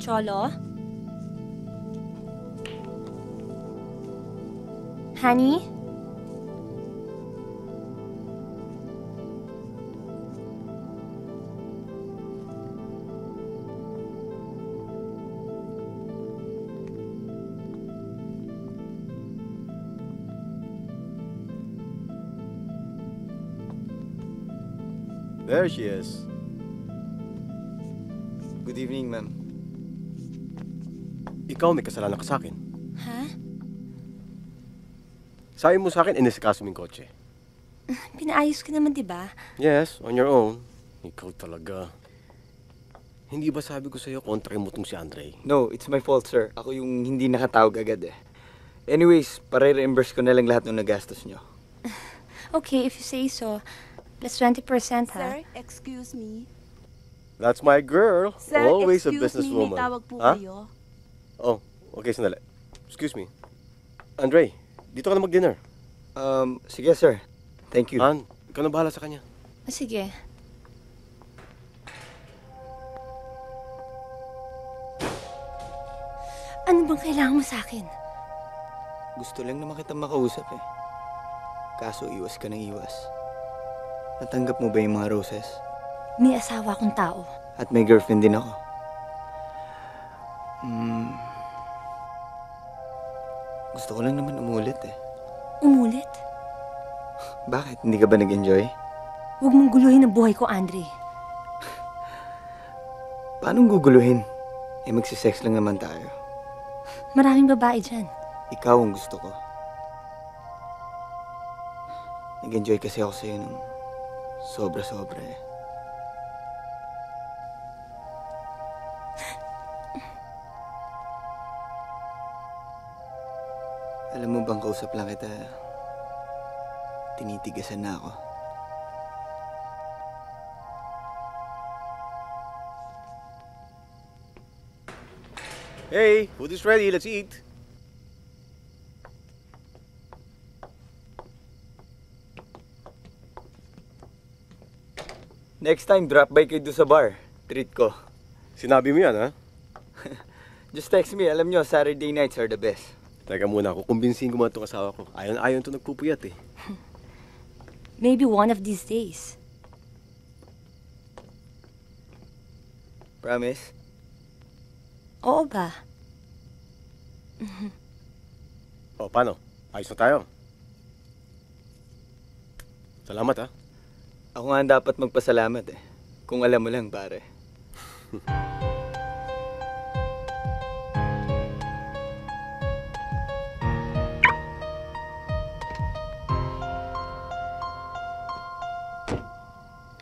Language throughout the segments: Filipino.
Cholo? Honey? There she is. Good evening, ma'am. Ikaw may kasalanan ka sa akin. Ha? Sabi mo sa akin, inisikaso mo yung kotse. Pinaayos ka naman, di ba? Yes, on your own. Ikaw talaga. Hindi ba sabi ko sa'yo, kontrakin mo tong si Andre? No, it's my fault, sir. Ako yung hindi nakatawag agad eh. Anyways, pare-reimburse ko na lang lahat ng nagastos nyo. Okay, if you say so. Plus 20%, ha? Sir, excuse me. That's my girl. Sir, Always a excuse me, businesswoman. may tawag po Ha? kayo. Oh, okay, sandali. Excuse me. Andre, dito ka na mag-dinner. Sige, sir. Thank you. Han, ikaw na bahala sa kanya. Sige. Ano bang kailangan mo sa akin? Gusto lang naman kita makausap eh. Kaso iwas ka ng iwas. Natanggap mo ba yung mga roses? May asawa akong tao. At may girlfriend din ako. Gusto ko lang naman umulit eh. Umulit? Bakit? Hindi ka ba nag-enjoy? Huwag mong guluhin ang buhay ko, Andre. Paano guguluhin? Eh magsisex lang naman tayo. Maraming babae dyan. Ikaw ang gusto ko. Nag-enjoy kasi ako sa'yo ng sobra-sobra eh. Alam mo bang kausap lang kita, tinitigasan na ako. Hey, food is ready. Let's eat. Next time, drop by kayo doon sa bar. Treat ko. Sinabi mo yan, ha? Just text me. Alam nyo, Saturday nights are the best. Teka muna, kukumbinsihin ko muna itong asawa ko. Ayon-ayon ito nagpupuyat eh. Maybe one of these days. Promise? Oo ba? O, paano? Ayos na tayo. Salamat, ha? Ako nga ang dapat magpasalamat eh. Kung alam mo lang, pare.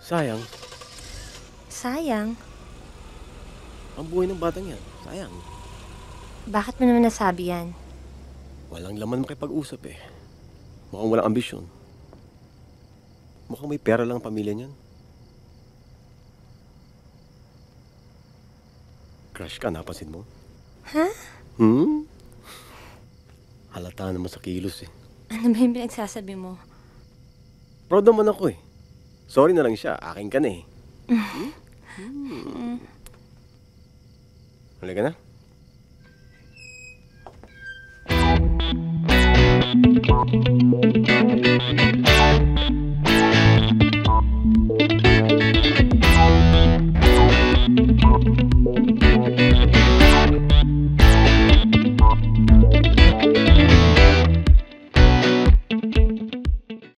Sayang. Sayang. Ang buhay ng batang yan. Sayang. Bakit mo naman nasabi yan? Walang laman makipag-usap eh. Mukhang walang ambisyon. Mukhang may pera lang ang pamilya niyan. Crush ka, napansin mo? Ha? Halata naman sa kilos eh. Ano ba yung pinagsasabi mo? Proud naman ako eh. Sorry na lang siya, akin ka na eh. Halika na.